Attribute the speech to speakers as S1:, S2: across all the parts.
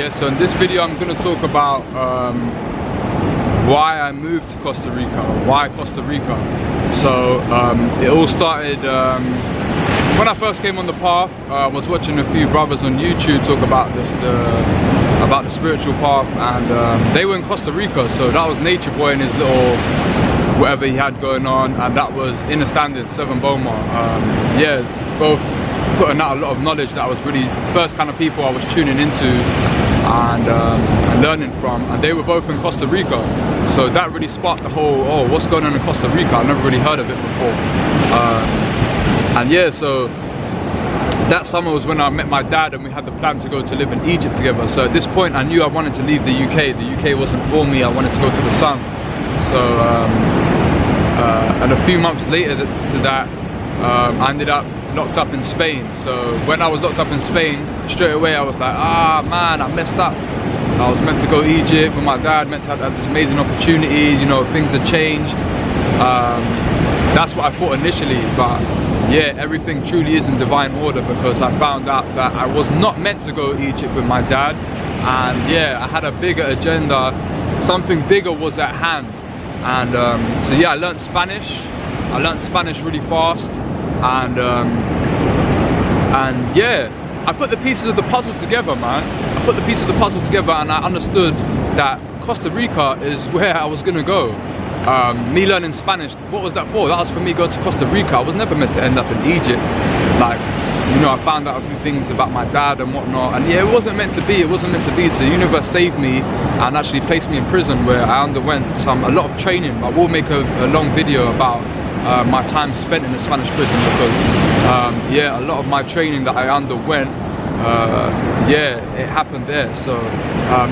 S1: Yeah, so in this video I'm going to talk about why I moved to Costa Rica, why Costa Rica. So it all started when I first came on the path. I was watching a few brothers on YouTube talk about the spiritual path, and they were in Costa Rica, so that was Nature Boy and his little whatever he had going on, and that was in a standard 7 Boma. Yeah, both putting out a lot of knowledge that was really first kind of people I was tuning into and learning from, and they were both in Costa Rica, so that really sparked the whole, oh, what's going on in Costa Rica? I've never really heard of it before. And yeah, so that summer was when I met my dad and we had the plan to go to live in Egypt together. So at this point I knew I wanted to leave the UK. The UK wasn't for me, I wanted to go to the sun. So and a few months later to that, I ended up locked up in Spain. So when I was locked up in Spain, straight away I was like, ah man, I messed up. I was meant to go to Egypt with my dad, meant to have this amazing opportunity, you know, things had changed. That's what I thought initially, but yeah, everything truly is in divine order, because I found out that I was not meant to go to Egypt with my dad, and yeah, I had a bigger agenda, something bigger was at hand. And so yeah, I learned Spanish really fast, and yeah, I put the pieces of the puzzle together, man. I put the pieces of the puzzle together, and I understood that Costa Rica is where I was gonna go. Me learning Spanish, what was that for? That was for me going to Costa Rica. I was never meant to end up in Egypt. Like, you know, I found out a few things about my dad and whatnot, and yeah, it wasn't meant to be, it wasn't meant to be. So the universe saved me and actually placed me in prison, where I underwent a lot of training. I will make a long video about my time spent in the Spanish prison, because yeah, a lot of my training that I underwent, yeah, it happened there. So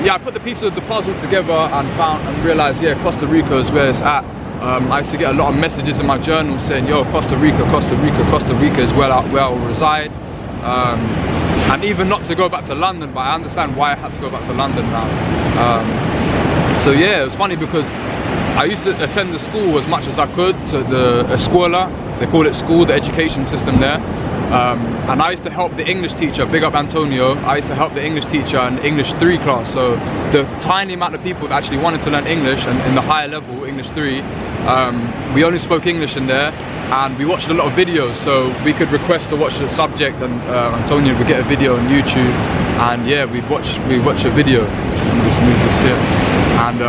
S1: yeah, I put the pieces of the puzzle together and realized, yeah, Costa Rica is where it's at. I used to get a lot of messages in my journal saying, yo, Costa Rica, Costa Rica, Costa Rica is where I will reside. And even not to go back to London, but I understand why I had to go back to London now. So yeah, it was funny because I used to attend the school as much as I could, so the escuela, they call it school, the education system there. And I used to help the English teacher, big up Antonio, I used to help the English teacher in the English 3 class. So the tiny amount of people that actually wanted to learn English, and in the higher level, English 3, we only spoke English in there, and we watched a lot of videos, so we could request to watch the subject, and Antonio would get a video on YouTube, and yeah, we'd watch a video. Let me just move this here. And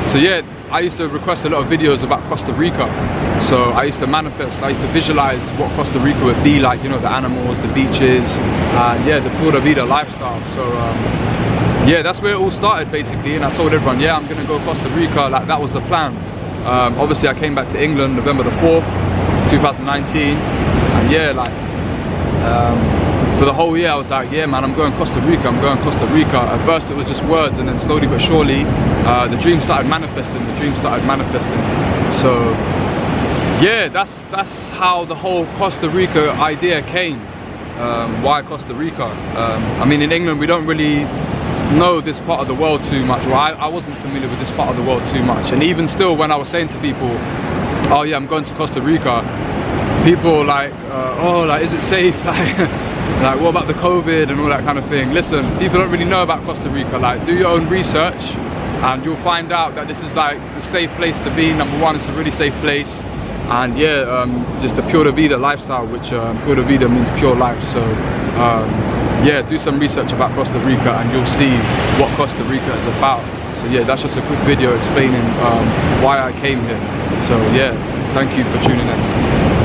S1: so yeah, I used to request a lot of videos about Costa Rica. So I used to manifest, I used to visualize what Costa Rica would be like, you know, the animals, the beaches, and yeah, the pura vida lifestyle. So yeah, that's where it all started basically, and I told everyone, yeah, I'm gonna go Costa Rica, like that was the plan. Obviously I came back to England November the 4th, 2019, and yeah, like for the whole year I was like, yeah man, I'm going Costa Rica, I'm going Costa Rica. At first it was just words, and then slowly but surely the dream started manifesting, So yeah, that's how the whole Costa Rica idea came. Why Costa Rica? I mean, in England we don't really know this part of the world too much, or I wasn't familiar with this part of the world too much, and even still when I was saying to people, oh yeah, I'm going to Costa Rica, people like, oh, like, is it safe? Like, what about the COVID and all that kind of thing? Listen, people don't really know about Costa Rica. Like, do your own research and you'll find out that this is like a safe place to be. Number one, it's a really safe place, and yeah, just the pura vida lifestyle, which pura vida means pure life. So yeah, do some research about Costa Rica and you'll see what Costa Rica is about. So yeah, that's just a quick video explaining why I came here. So yeah, thank you for tuning in.